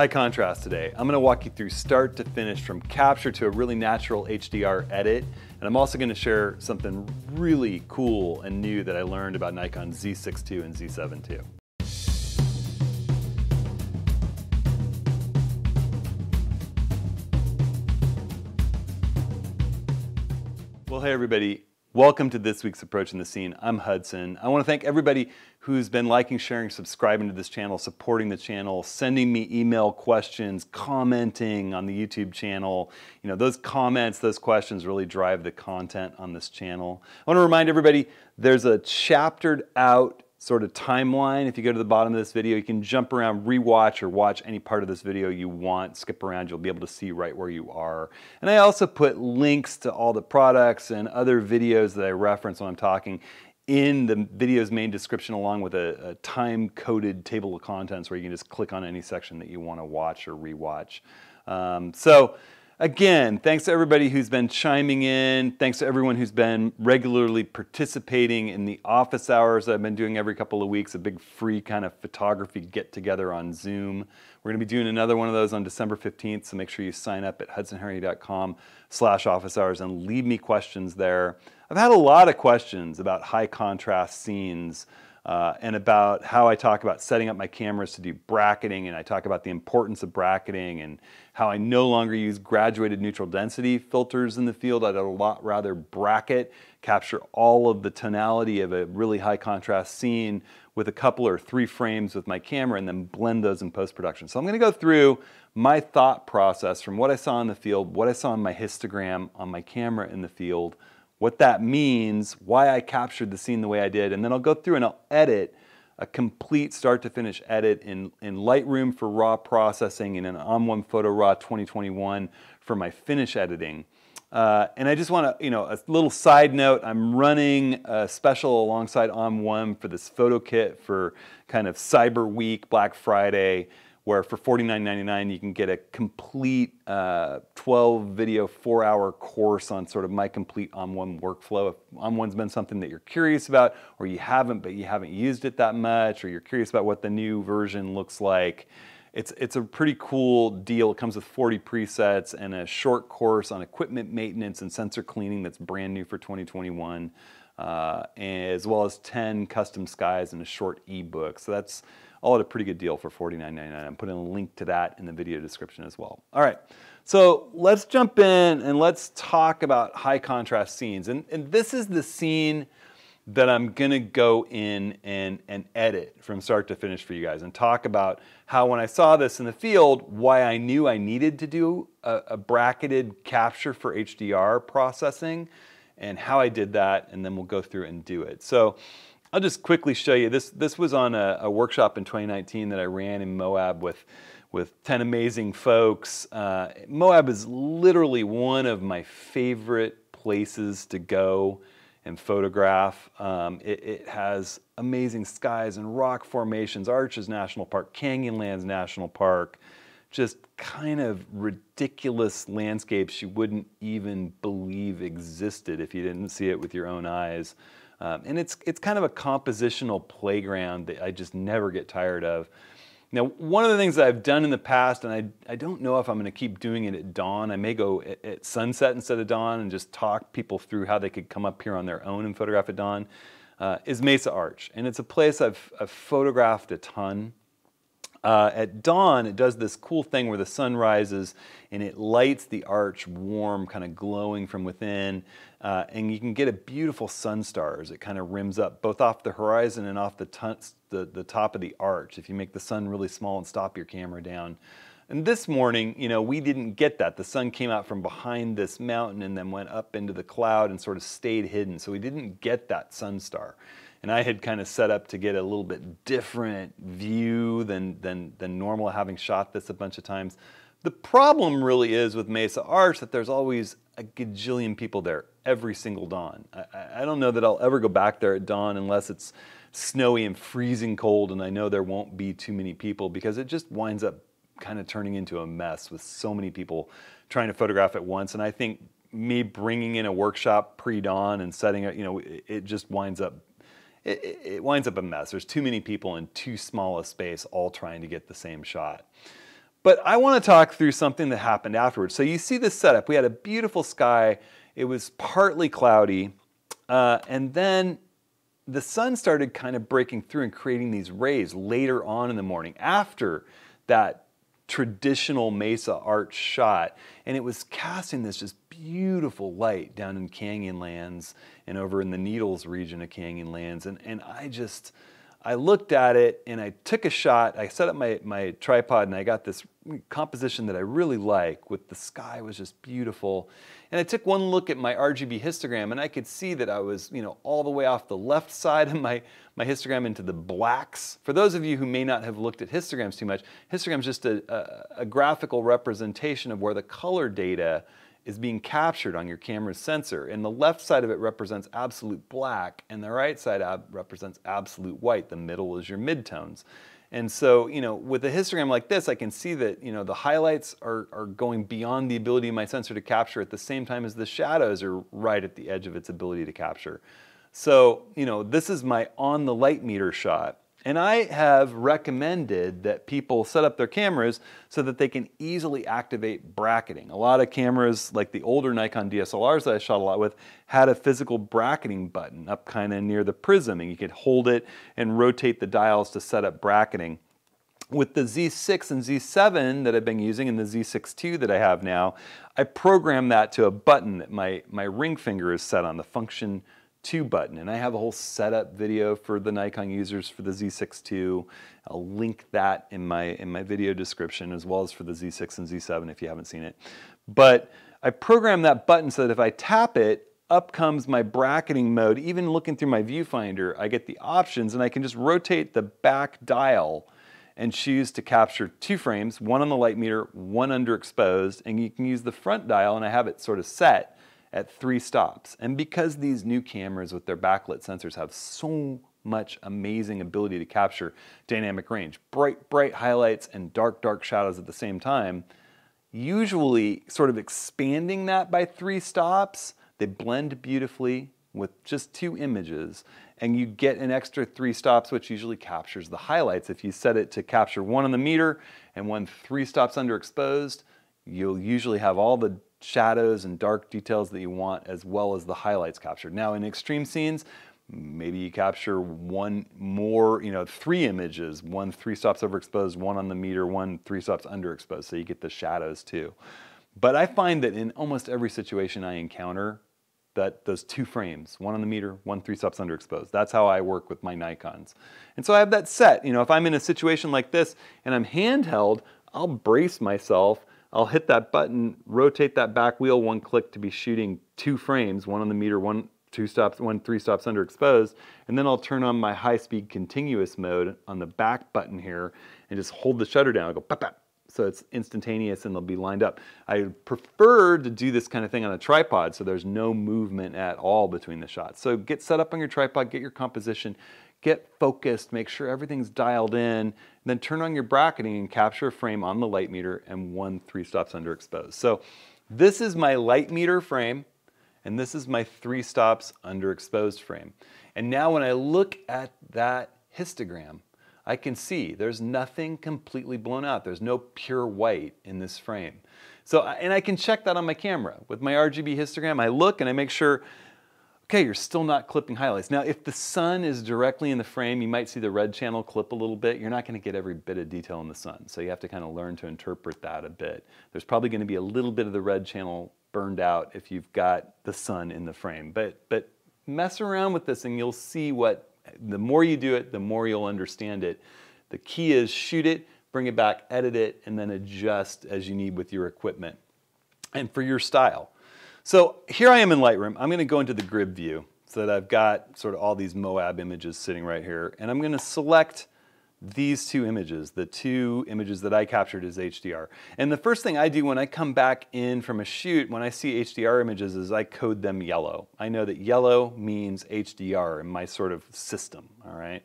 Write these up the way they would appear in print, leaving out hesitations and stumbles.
High contrast today. I'm going to walk you through start to finish from capture to a really natural HDR edit. And I'm also going to share something really cool and new that I learned about Nikon Z6ii and Z7ii. Well, hey everybody. Welcome to this week's Approaching the Scene. I'm Hudson. I want to thank everybody who's been liking, sharing, subscribing to this channel, supporting the channel, sending me email questions, commenting on the YouTube channel. You know, those comments, those questions really drive the content on this channel. I want to remind everybody there's a chaptered out sort of timeline. If you go to the bottom of this video, you can jump around, rewatch, or watch any part of this video you want, skip around, you'll be able to see right where you are. And I also put links to all the products and other videos that I reference when I'm talking in the video's main description, along with a time-coded table of contents where you can just click on any section that you want to watch or rewatch. Again, thanks to everybody who's been chiming in. Thanks to everyone who's been regularly participating in the office hours that I've been doing every couple of weeks, a big free kind of photography get-together on Zoom. We're going to be doing another one of those on December 15th, so make sure you sign up at hudsonharry.com/office hours and leave me questions there. I've had a lot of questions about high contrast scenes and about how I talk about setting up my cameras to do bracketing, and I talk about the importance of bracketing and how I no longer use graduated neutral density filters in the field. I'd a lot rather bracket, capture all of the tonality of a really high contrast scene with a couple or 3 frames with my camera and then blend those in post-production. So I'm going to go through my thought process from what I saw in the field, what I saw in my histogram on my camera in the field, what that means, why I captured the scene the way I did, and then I'll go through and I'll edit a complete start to finish edit in Lightroom for raw processing and in ON1 Photo Raw 2021 for my finish editing. And I just want to, a little side note, I'm running a special alongside ON1 for this Photokit for kind of Cyber Week, Black Friday, where for $49.99 you can get a complete 12 video 4-hour course on sort of my complete ON1 workflow. If ON1's been something that you're curious about, or you haven't but you haven't used it that much, or you're curious about what the new version looks like, it's a pretty cool deal. It comes with 40 presets and a short course on equipment maintenance and sensor cleaning that's brand new for 2021, as well as 10 custom skies and a short ebook. So that's all at a pretty good deal for $49.99. I'm putting a link to that in the video description as well. All right, so let's jump in and let's talk about high contrast scenes. And this is the scene that I'm gonna go in and edit from start to finish for you guys and talk about how when I saw this in the field, why I knew I needed to do a bracketed capture for HDR processing and how I did that, and then we'll go through and do it. So I'll just quickly show you. This was on a workshop in 2019 that I ran in Moab with 10 amazing folks. Moab is literally one of my favorite places to go and photograph. It has amazing skies and rock formations, Arches National Park, Canyonlands National Park, just kind of ridiculous landscapes you wouldn't even believe existed if you didn't see it with your own eyes. And it's kind of a compositional playground that I just never get tired of. Now, one of the things that I've done in the past, and I don't know if I'm going to keep doing it at dawn, I may go at sunset instead of dawn and just talk people through how they could come up here on their own and photograph at dawn, is Mesa Arch. And it's a place I've photographed a ton. At dawn, it does this cool thing where the sun rises and it lights the arch warm, kind of glowing from within, and you can get a beautiful sun star as it kind of rims up, both off the horizon and off the top of the arch, if you make the sun really small and stop your camera down. And this morning, we didn't get that. The sun came out from behind this mountain and then went up into the cloud and sort of stayed hidden, so we didn't get that sun star. And I had kind of set up to get a little bit different view than normal, having shot this a bunch of times. The problem really is with Mesa Arch that there's always a gajillion people there every single dawn. I don't know that I'll ever go back there at dawn unless it's snowy and freezing cold, and I know there won't be too many people because it just winds up kind of turning into a mess with so many people trying to photograph at once. And I think me bringing in a workshop pre-dawn and setting it, it just winds up it winds up a mess. There's too many people in too small a space all trying to get the same shot. But I want to talk through something that happened afterwards. So you see this setup. We had a beautiful sky. It was partly cloudy. And then the sun started kind of breaking through and creating these rays later on in the morning after that traditional Mesa arch shot. And it was casting this just beautiful light down in Canyonlands and over in the Needles region of Canyonlands. And I looked at it and I took a shot. I set up my tripod and I got this composition that I really like with the sky was just beautiful. And I took one look at my RGB histogram and I could see that I was, all the way off the left side of my histogram into the blacks. For those of you who may not have looked at histograms too much, histogram is just a graphical representation of where the color data is being captured on your camera's sensor. And the left side of it represents absolute black and the right side represents absolute white. The middle is your midtones. And so, with a histogram like this, I can see that, the highlights are going beyond the ability of my sensor to capture at the same time as the shadows are right at the edge of its ability to capture. So, this is my on the light meter shot. And I have recommended that people set up their cameras so that they can easily activate bracketing. A lot of cameras, like the older Nikon DSLRs that I shot a lot with, had a physical bracketing button up kind of near the prism, and you could hold it and rotate the dials to set up bracketing. With the Z6 and Z7 that I've been using and the Z6ii that I have now, I programmed that to a button that my ring finger is set on, the function 2 button, and I have a whole setup video for the Nikon users for the Z6ii. I'll link that in my video description, as well as for the Z6 and Z7 if you haven't seen it. But I programmed that button so that if I tap it, up comes my bracketing mode. Even looking through my viewfinder, I get the options and I can just rotate the back dial and choose to capture 2 frames, one on the light meter, one underexposed, and you can use the front dial, and I have it sort of set at 3 stops. And because these new cameras with their backlit sensors have so much amazing ability to capture dynamic range, bright highlights and dark shadows at the same time, usually sort of expanding that by 3 stops, they blend beautifully with just 2 images, and you get an extra 3 stops, which usually captures the highlights. If you set it to capture 1 on the meter and 1 3 stops underexposed, you'll usually have all the shadows and dark details that you want, as well as the highlights captured. Now in extreme scenes, maybe you capture 1 more, 3 images, 1 3 stops overexposed, 1 on the meter, 1 3 stops underexposed, so you get the shadows too. But I find that in almost every situation I encounter, that those 2 frames, 1 on the meter, 1 3 stops underexposed. That's how I work with my Nikons. And so I have that set. If I'm in a situation like this and I'm handheld, I'll brace myself, I'll hit that button, rotate that back wheel 1 click to be shooting 2 frames, 1 on the meter, 1 3 stops underexposed, and then I'll turn on my high-speed continuous mode on the back button here and just hold the shutter down. I'll go pop, pop. So it's instantaneous and they'll be lined up. I prefer to do this kind of thing on a tripod so there's no movement at all between the shots. So get set up on your tripod, get your composition, get focused, make sure everything's dialed in, then turn on your bracketing and capture a frame on the light meter and 1 3 stops underexposed. So this is my light meter frame and this is my 3 stops underexposed frame. And now when I look at that histogram, I can see there's nothing completely blown out. There's no pure white in this frame. So, and I can check that on my camera. With my RGB histogram, I look and I make sure, okay, you're still not clipping highlights. Now, if the sun is directly in the frame, you might see the red channel clip a little bit. You're not going to get every bit of detail in the sun, so you have to kind of learn to interpret that a bit. There's probably going to be a little bit of the red channel burned out if you've got the sun in the frame. But mess around with this and you'll see what, the more you do it, the more you'll understand it. The key is shoot it, bring it back, edit it, and then adjust as you need with your equipment and for your style. So here I am in Lightroom. I'm going to go into the grid view so that I've got sort of all these Moab images sitting right here. And I'm going to select these 2 images, the 2 images that I captured as HDR. And the first thing I do when I come back in from a shoot, when I see HDR images, is I code them yellow. I know that yellow means HDR in my sort of system, all right?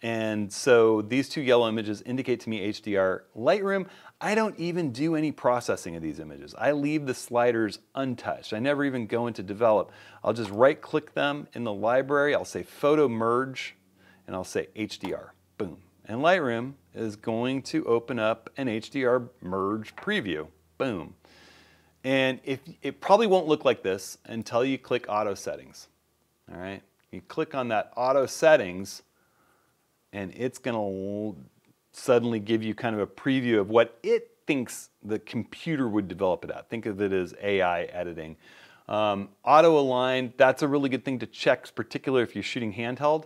And so these 2 yellow images indicate to me HDR. Lightroom, I don't even do any processing of these images. I leave the sliders untouched. I never even go into develop. I'll just right click them in the library. I'll say photo merge and I'll say HDR, boom. And Lightroom is going to open up an HDR merge preview. Boom. And it probably won't look like this until you click auto settings. All right. You click on that auto settings and it's going to suddenly give you kind of a preview of what it thinks the computer would develop it at. Think of it as AI editing. Auto align, that's a really good thing to check, particularly if you're shooting handheld.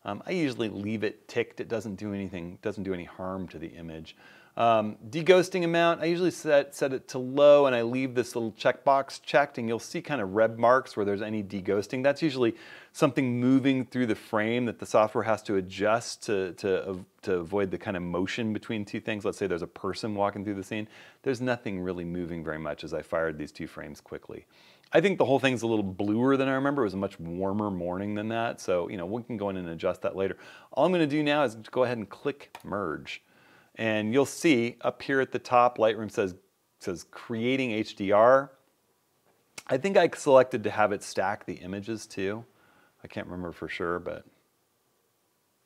I usually leave it ticked. It doesn't do anything, doesn't do any harm to the image. Deghosting amount, I usually set it to low and I leave this little checkbox checked, and you'll see kind of red marks where there's any deghosting. That's usually something moving through the frame that the software has to adjust to avoid the kind of motion between two things. Let's say there's a person walking through the scene. There's nothing really moving very much as I fired these two frames quickly. I think the whole thing's a little bluer than I remember. It was a much warmer morning than that. So, you know, we can go in and adjust that later. All I'm going to do now is go ahead and click merge. And you'll see up here at the top, Lightroom says creating HDR. I think I selected to have it stack the images too. I can't remember for sure, but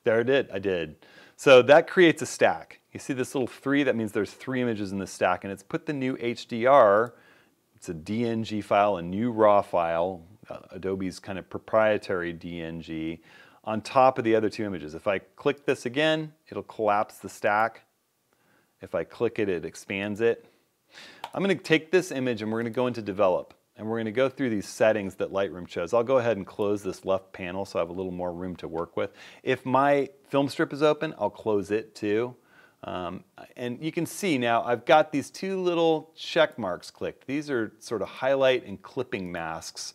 there it did. I did. So that creates a stack. You see this little 3? That means there's 3 images in the stack, and it's put the new HDR. It's a DNG file, a new RAW file, Adobe's kind of proprietary DNG, on top of the other 2 images. If I click this again, it'll collapse the stack. If I click it, it expands it. I'm going to take this image and we're going to go into Develop, and we're going to go through these settings that Lightroom shows. I'll go ahead and close this left panel so I have a little more room to work with. If my film strip is open, I'll close it too. And you can see now I've got these 2 little check marks clicked. These are sort of highlight and clipping masks,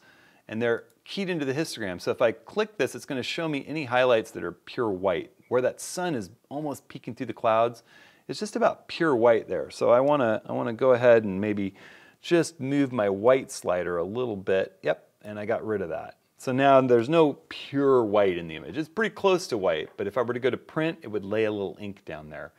and they're keyed into the histogram. So if I click this, it's going to show me any highlights that are pure white. Where that sun is almost peeking through the clouds, it's just about pure white there. So I want to go ahead and maybe just move my white slider a little bit. Yep, and I got rid of that. So now there's no pure white in the image. It's pretty close to white, but if I were to go to print, it would lay a little ink down there.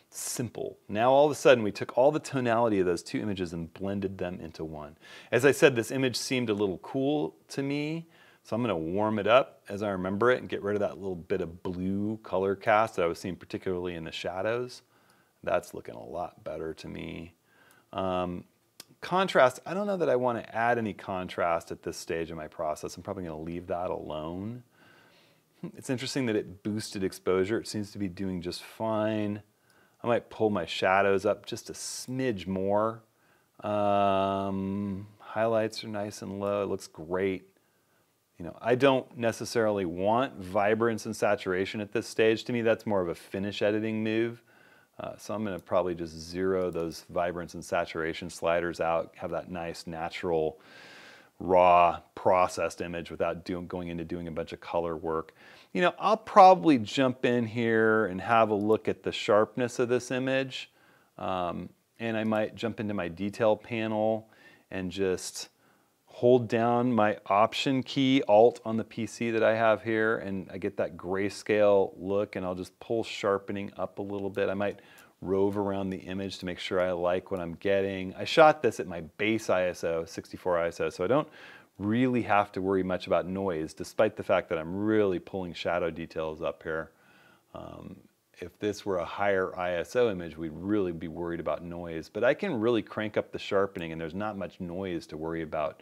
Simple. Now all of a sudden we took all the tonality of those 2 images and blended them into one. As I said, this image seemed a little cool to me, so I'm going to warm it up as I remember it and get rid of that little bit of blue color cast that I was seeing particularly in the shadows. That's looking a lot better to me. Contrast, I don't know that I want to add any contrast at this stage of my process. I'm probably going to leave that alone. It's interesting that it boosted exposure. It seems to be doing just fine. I might pull my shadows up just a smidge more. Highlights are nice and low. It looks great. You know, I don't necessarily want vibrance and saturation at this stage. To me, that's more of a finish editing move. So I'm going to probably just zero those vibrance and saturation sliders out, have that nice natural raw processed image without going into doing a bunch of color work. You know, I'll probably jump in here and have a look at the sharpness of this image. And I might jump into my detail panel and just hold down my Option key, Alt on the PC that I have here, and I get that grayscale look, and I'll just pull sharpening up a little bit. I might rove around the image to make sure I like what I'm getting. I shot this at my base ISO, 64 ISO, so I don't really have to worry much about noise, despite the fact that I'm really pulling shadow details up here. If this were a higher ISO image, we'd really be worried about noise, but I can really crank up the sharpening and there's not much noise to worry about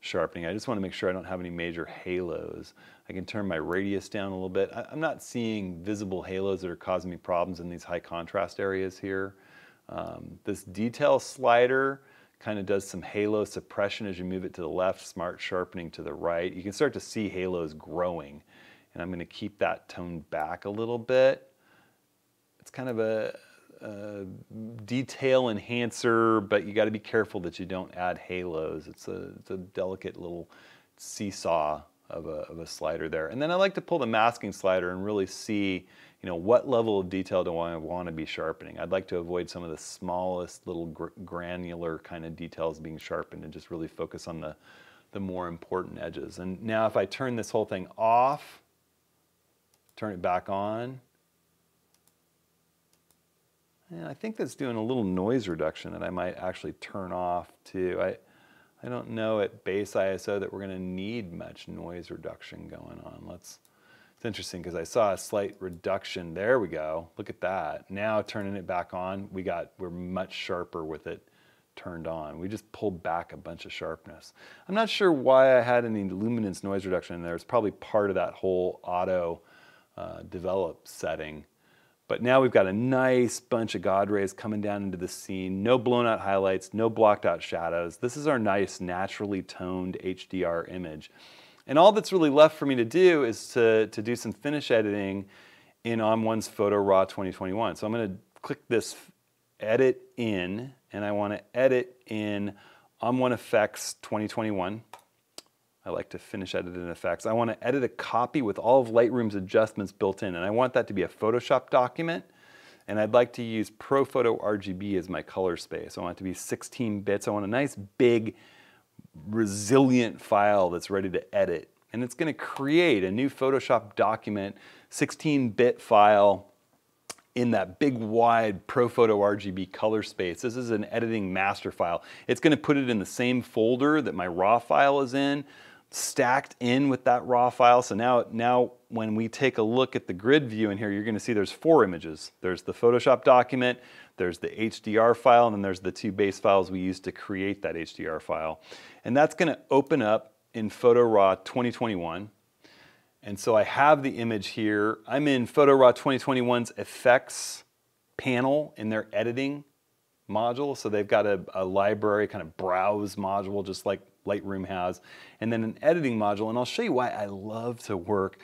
sharpening. I just want to make sure I don't have any major halos. I can turn my radius down a little bit. I'm not seeing visible halos that are causing me problems in these high contrast areas here. This detail slider kind of does some halo suppression as you move it to the left, smart sharpening to the right. You can start to see halos growing, and I'm going to keep that toned back a little bit. It's kind of a detail enhancer, but you got to be careful that you don't add halos. It's a delicate little seesaw of a slider there. And then I like to pull the masking slider and really see, you know, what level of detail do I want to be sharpening. I'd like to avoid some of the smallest little granular kind of details being sharpened and just really focus on the more important edges. And now if I turn this whole thing off, turn it back on, and I think that's doing a little noise reduction that I might actually turn off too. I don't know at base ISO that we're going to need much noise reduction going on. Let's It's interesting because I saw a slight reduction. There we go. Look at that. Now turning it back on, we're much sharper with it turned on. We just pulled back a bunch of sharpness. I'm not sure why I had any luminance noise reduction in there. It's probably part of that whole auto develop setting. But now we've got a nice bunch of God rays coming down into the scene. No blown out highlights, no blocked out shadows. This is our nice naturally toned HDR image. And all that's really left for me to do is to do some finish editing in ON1's Photo Raw 2021. So I'm going to click this edit in, and I want to edit in ON1 Effects 2021. I like to finish edit in effects. I want to edit a copy with all of Lightroom's adjustments built in, and I want that to be a Photoshop document, and I'd like to use ProPhoto RGB as my color space. I want it to be 16 bits. I want a nice big resilient file that's ready to edit, and it's going to create a new Photoshop document, 16-bit file in that big wide ProPhoto RGB color space. This is an editing master file. It's going to put it in the same folder that my raw file is in, stacked in with that raw file. So now when we take a look at the grid view in here, you're going to see there's 4 images. There's the Photoshop document, there's the HDR file, and then there's the 2 base files we used to create that HDR file. And that's going to open up in Photo Raw 2021. And so I have the image here. I'm in Photo Raw 2021's effects panel in their editing module. So they've got a library kind of browse module, just like Lightroom has, and then an editing module. And I'll show you why I love to work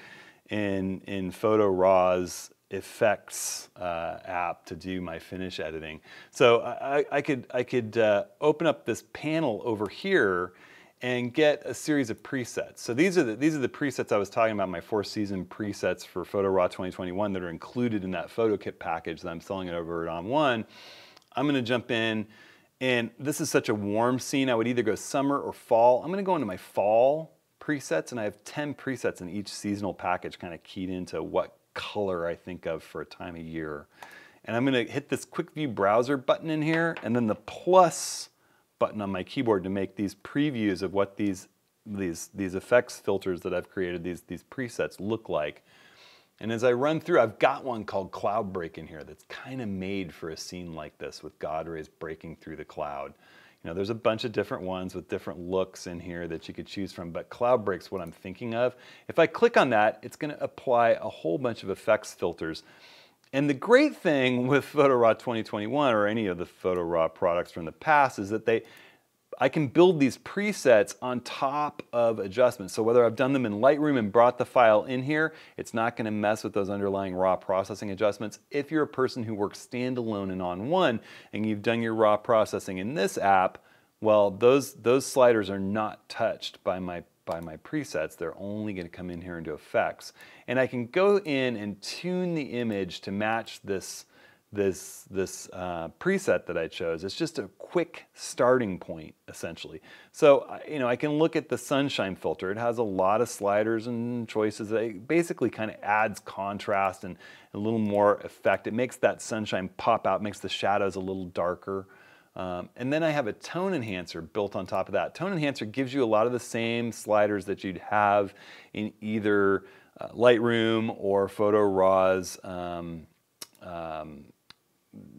in Photo Raw's effects app to do my finish editing. So I could open up this panel over here and get a series of presets. So these are the presets I was talking about, my 4-season presets for Photo Raw 2021 that are included in that Photokit package that I'm selling it over at ON1. I'm going to jump in, and this is such a warm scene. I would either go summer or fall. I'm going to go into my fall presets, and I have 10 presets in each seasonal package kind of keyed into what color I think of for a time of year. And I'm going to hit this quick view browser button in here, and then the plus button on my keyboard to make these previews of what these effects filters that I've created, these presets look like. And as I run through, I've got one called Cloud Break in here that's kind of made for a scene like this with God rays breaking through the cloud. You know, there's a bunch of different ones with different looks in here that you could choose from, but Cloud Break's what I'm thinking of. If I click on that, it's going to apply a whole bunch of effects filters. And the great thing with Photo Raw 2021 or any of the Photo Raw products from the past is that I can build these presets on top of adjustments. So whether I've done them in Lightroom and brought the file in here, it's not going to mess with those underlying raw processing adjustments. If you're a person who works standalone in ON1 and you've done your raw processing in this app, well, those sliders are not touched by my presets. They're only going to come in here into effects. And I can go in and tune the image to match this preset that I chose. It's just a quick starting point, essentially. So, you know, I can look at the sunshine filter. It has a lot of sliders and choices. It basically kind of adds contrast and a little more effect. It makes that sunshine pop out, makes the shadows a little darker. And then I have a tone enhancer built on top of that. Tone enhancer gives you a lot of the same sliders that you'd have in either Lightroom or Photo Raw's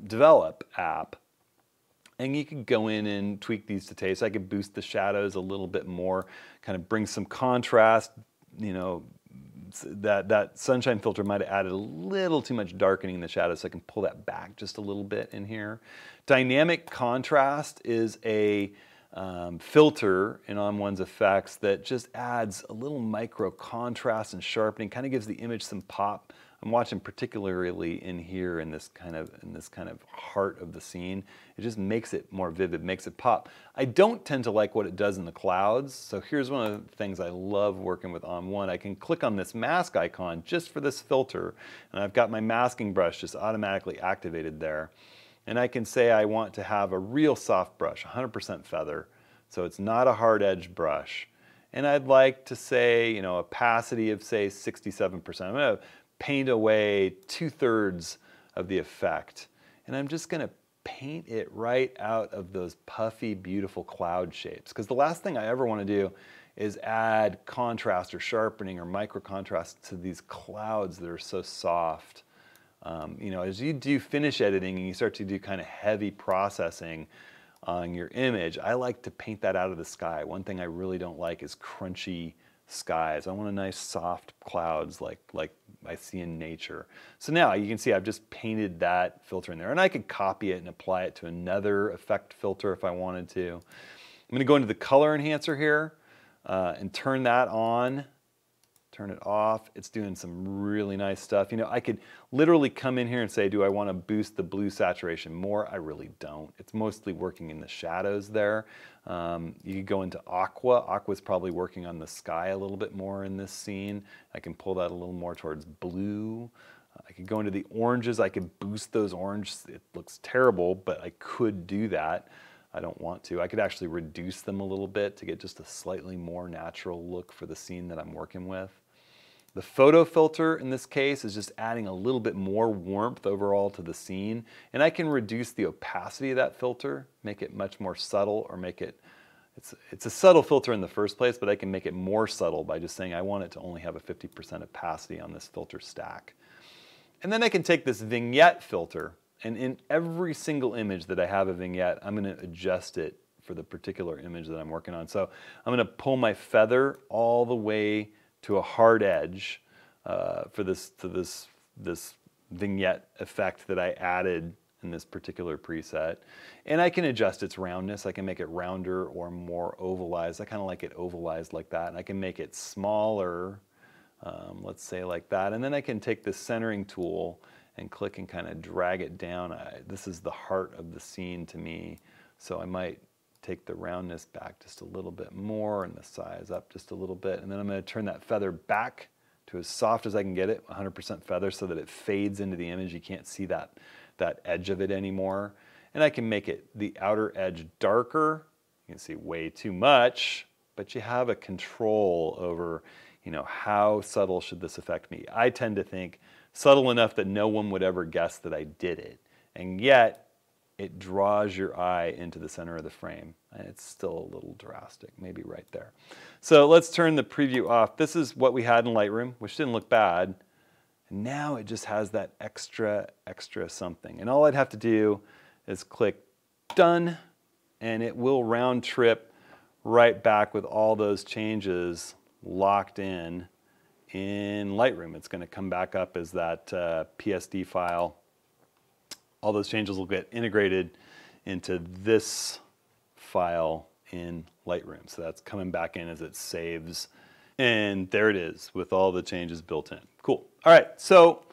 Develop app. And you could go in and tweak these to taste. I could boost the shadows a little bit more, kind of bring some contrast. You know, that sunshine filter might have added a little too much darkening in the shadows, so I can pull that back just a little bit in here. Dynamic contrast is a filter in ON1's effects that just adds a little micro contrast and sharpening, kind of gives the image some pop. I'm watching particularly in here in this kind of heart of the scene. It just makes it more vivid, makes it pop. I don't tend to like what it does in the clouds, so here's one of the things I love working with ON1. I can click on this mask icon just for this filter, and I've got my masking brush just automatically activated there. And I can say I want to have a real soft brush, 100% feather, so it's not a hard edge brush. And I'd like to say, you know, opacity of say 67%. I'm going to paint away 2/3 of the effect. And I'm just going to paint it right out of those puffy, beautiful cloud shapes. Because the last thing I ever want to do is add contrast or sharpening or micro contrast to these clouds that are so soft. You know, as you do finish editing and you start to do kind of heavy processing on your image, I like to paint that out of the sky. One thing I really don't like is crunchy skies. I want a nice soft clouds like I see in nature. So now you can see I've just painted that filter in there, and I could copy it and apply it to another effect filter if I wanted to. I'm going to go into the color enhancer here and turn that on. Turn it off. It's doing some really nice stuff. You know, I could literally come in here and say, do I want to boost the blue saturation more? I really don't. It's mostly working in the shadows there. You could go into aqua. Aqua's probably working on the sky a little bit more in this scene. I can pull that a little more towards blue. I could go into the oranges. I could boost those oranges. It looks terrible, but I could do that. I don't want to. I could actually reduce them a little bit to get just a slightly more natural look for the scene that I'm working with. The photo filter in this case is just adding a little bit more warmth overall to the scene, and I can reduce the opacity of that filter, make it much more subtle, or make it, it's a subtle filter in the first place, but I can make it more subtle by just saying I want it to only have a 50% opacity on this filter stack. And then I can take this vignette filter, and in every single image that I have a vignette, I'm going to adjust it for the particular image that I'm working on. So I'm going to pull my feather all the way to a hard edge for this vignette effect that I added in this particular preset. And I can adjust its roundness. I can make it rounder or more ovalized. I kind of like it ovalized like that. And I can make it smaller, let's say like that. And then I can take the centering tool and click and kind of drag it down. This is the heart of the scene to me. So I might take the roundness back just a little bit more and the size up just a little bit. And then I'm going to turn that feather back to as soft as I can get it, 100% feather, so that it fades into the image. You can't see that edge of it anymore. And I can make it the outer edge darker. You can see way too much, but you have a control over, you know, how subtle should this affect me. I tend to think subtle enough that no one would ever guess that I did it. And yet, it draws your eye into the center of the frame. And it's still a little drastic, maybe right there. So let's turn the preview off. This is what we had in Lightroom, which didn't look bad. And now it just has that extra something. And all I'd have to do is click done, and it will round trip right back with all those changes locked in Lightroom. It's going to come back up as that PSD file. All those changes will get integrated into this file in Lightroom. So that's coming back in as it saves. And there it is with all the changes built in. Cool. All right, so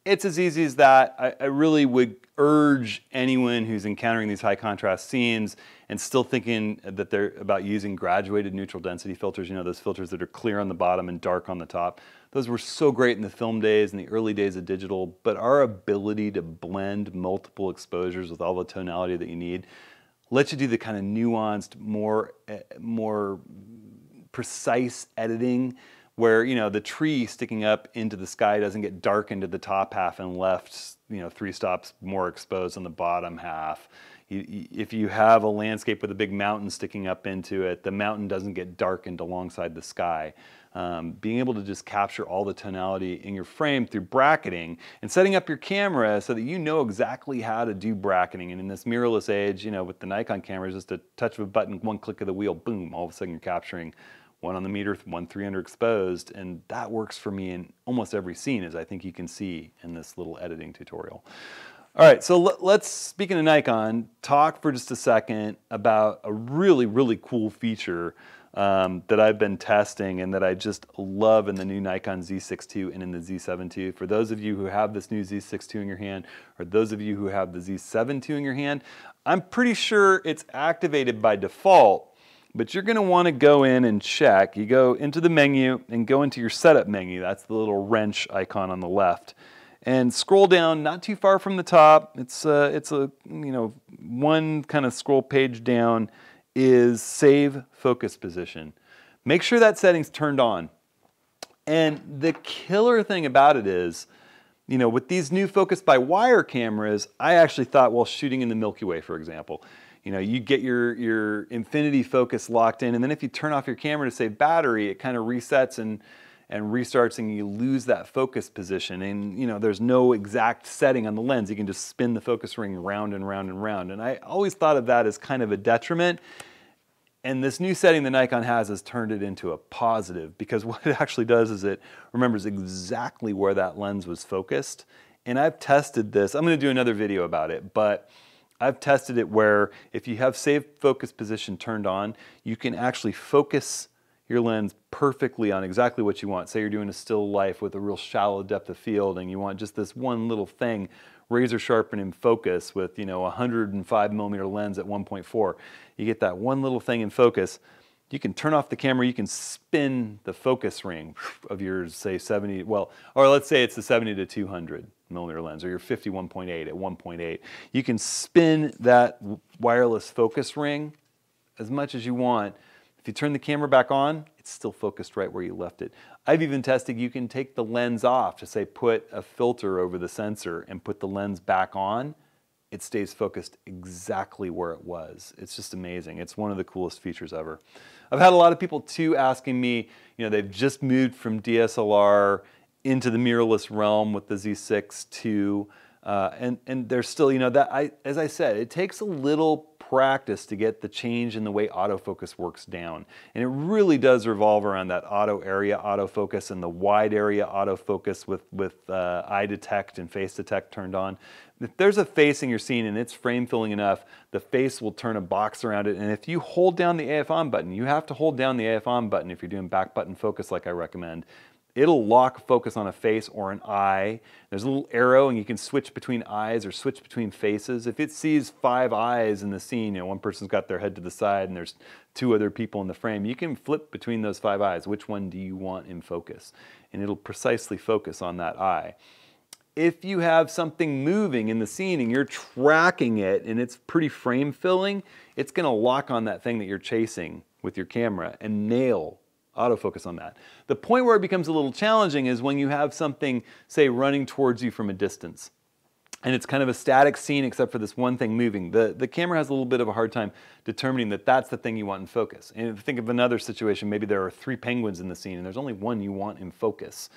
it's as easy as that. I really would urge anyone who's encountering these high contrast scenes and still thinking that they're about using graduated neutral density filters, you know, those filters that are clear on the bottom and dark on the top. Those were so great in the film days and the early days of digital, but our ability to blend multiple exposures with all the tonality that you need lets you do the kind of nuanced, more precise editing where, you know, the tree sticking up into the sky doesn't get darkened at the top half and left, you know, 3 stops more exposed on the bottom half. If you have a landscape with a big mountain sticking up into it, the mountain doesn't get darkened alongside the sky. Being able to just capture all the tonality in your frame through bracketing and setting up your camera so that you know exactly how to do bracketing. And in this mirrorless age, you know, with the Nikon cameras, just a touch of a button, one click of the wheel, boom, all of a sudden you're capturing 1 on the meter, 1 300 exposed, and that works for me in almost every scene, as I think you can see in this little editing tutorial. All right, so let's, speaking of Nikon, talk for just a second about a really, really cool feature that I've been testing and that I just love in the new Nikon Z6ii and in the Z7ii. For those of you who have this new Z6ii in your hand, or those of you who have the Z7ii in your hand, I'm pretty sure it's activated by default, but you're going to want to go in and check. You go into the menu and go into your setup menu. That's the little wrench icon on the left. And scroll down not too far from the top. It's a you know, one kind of scroll page down is save focus position. Make sure that setting's turned on. And the killer thing about it is you know, with these new focus by wire cameras, I actually thought, well, shooting in the Milky Way, for example, you know, you get your infinity focus locked in, and then if you turn off your camera to save battery, it kind of resets and restarts, and you lose that focus position. And you know, there's no exact setting on the lens. You can just spin the focus ring round and round and round. And I always thought of that as kind of a detriment. And this new setting the Nikon has turned it into a positive, because what it actually does is it remembers exactly where that lens was focused. And I've tested this. I'm going to do another video about it, but I've tested it where if you have save focus position turned on, you can actually focus your lens perfectly on exactly what you want. Say you're doing a still life with a real shallow depth of field and you want just this one little thing razor sharp and in focus with, you know, a 105mm lens at 1.4. You get that one little thing in focus. You can turn off the camera, you can spin the focus ring of your, say, 70, well, or let's say it's the 70 to 200mm lens, or your 51.8 at 1.8. You can spin that wireless focus ring as much as you want. If you turn the camera back on, it's still focused right where you left it. I've even tested, you can take the lens off to, say, put a filter over the sensor and put the lens back on. It stays focused exactly where it was. It's just amazing. It's one of the coolest features ever. I've had a lot of people too asking me, you know, they've just moved from DSLR into the mirrorless realm with the Z6 II, and they're still, you know, as I said, it takes a little practice to get the change in the way autofocus works down. And it really does revolve around that auto area autofocus and the wide area autofocus with eye detect and face detect turned on. If there's a face in your scene and it's frame filling enough, the face will turn a box around it. And if you hold down the AF on button, you have to hold down the AF on button if you're doing back button focus like I recommend. It'll lock focus on a face or an eye. There's a little arrow and you can switch between eyes or switch between faces. If it sees 5 eyes in the scene, you know, one person's got their head to the side and there's 2 other people in the frame, you can flip between those 5 eyes. Which one do you want in focus? And it'll precisely focus on that eye. If you have something moving in the scene and you're tracking it and it's pretty frame filling, it's going to lock on that thing that you're chasing with your camera and nail autofocus on that. The point where it becomes a little challenging is when you have something, say, running towards you from a distance. And it's kind of a static scene except for this one thing moving. The camera has a little bit of a hard time determining that that's the thing you want in focus. And if you think of another situation, maybe there are 3 penguins in the scene and there's only one you want in focus.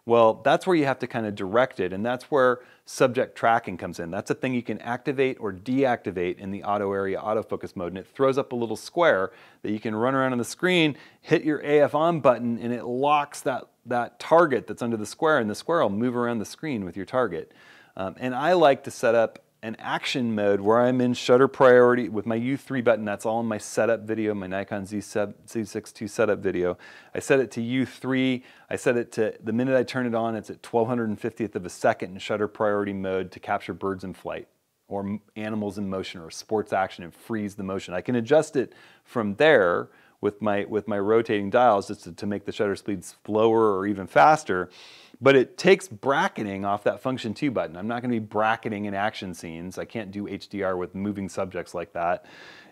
Well, that's where you have to kind of direct it, and that's where subject tracking comes in. That's a thing you can activate or deactivate in the auto area autofocus mode, and it throws up a little square that you can run around on the screen, hit your AF on button, and it locks that target that's under the square, and the square will move around the screen with your target. And I like to set up an action mode where I'm in shutter priority with my U3 button. That's all in my setup video, my Nikon Z6 II setup video. I set it to U3. I set it to, the minute I turn it on, it's at 1250th of a second in shutter priority mode to capture birds in flight or animals in motion or sports action and freeze the motion. I can adjust it from there with my rotating dials just to make the shutter speeds slower or even faster. But it takes bracketing off that function 2 button. I'm not going to be bracketing in action scenes. I can't do HDR with moving subjects like that.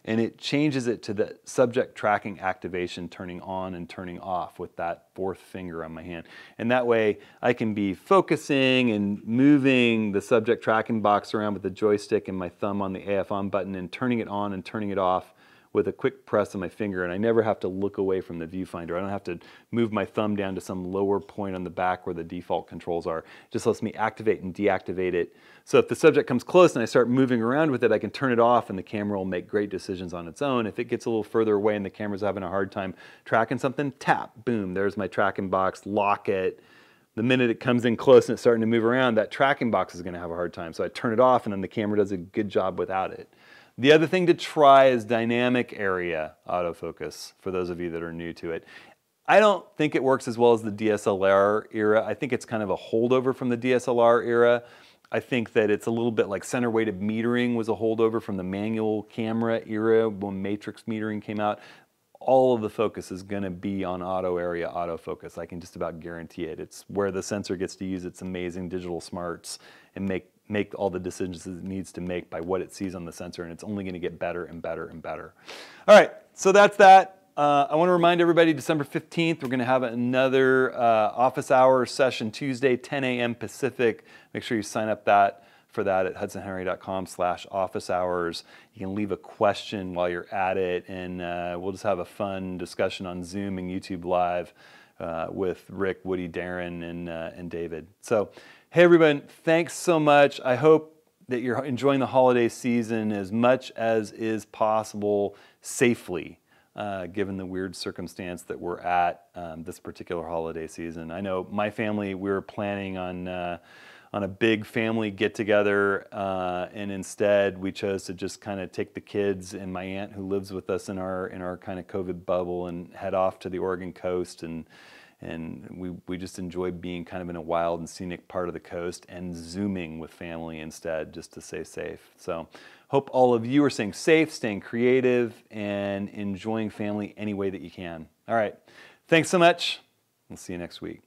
And it changes it to the subject tracking activation turning on and turning off with that 4th finger on my hand. And that way I can be focusing and moving the subject tracking box around with the joystick and my thumb on the AF on button and turning it on and turning it off with a quick press of my finger, and I never have to look away from the viewfinder. I don't have to move my thumb down to some lower point on the back where the default controls are. It just lets me activate and deactivate it. So if the subject comes close and I start moving around with it, I can turn it off and the camera will make great decisions on its own. If it gets a little further away and the camera's having a hard time tracking something, tap, boom, there's my tracking box, lock it. The minute it comes in close and it's starting to move around, that tracking box is going to have a hard time. So I turn it off and then the camera does a good job without it. The other thing to try is dynamic area autofocus, for those of you that are new to it. I don't think it works as well as the DSLR era. I think it's kind of a holdover from the DSLR era. I think that it's a little bit like center weighted metering was a holdover from the manual camera era when matrix metering came out. All of the focus is going to be on auto area autofocus. I can just about guarantee it. It's where the sensor gets to use its amazing digital smarts and make all the decisions it needs to make by what it sees on the sensor, and it's only going to get better and better and better. All right, so that's that. I want to remind everybody, December 15th, we're going to have another office hour session Tuesday, 10 a.m. Pacific. Make sure you sign up for that at hudsonhenry.com/office hours. You can leave a question while you're at it, and we'll just have a fun discussion on Zoom and YouTube Live with Rick, Woody, Darren, and David. So, hey everyone, thanks so much. I hope that you're enjoying the holiday season as much as is possible safely, given the weird circumstance that we're at this particular holiday season. I know my family, we were planning on a big family get-together, and instead we chose to just kind of take the kids and my aunt who lives with us in our kind of COVID bubble and head off to the Oregon coast, and we just enjoy being kind of in a wild and scenic part of the coast and Zooming with family instead, just to stay safe. So hope all of you are staying safe, staying creative, and enjoying family any way that you can. All right, thanks so much. We'll see you next week.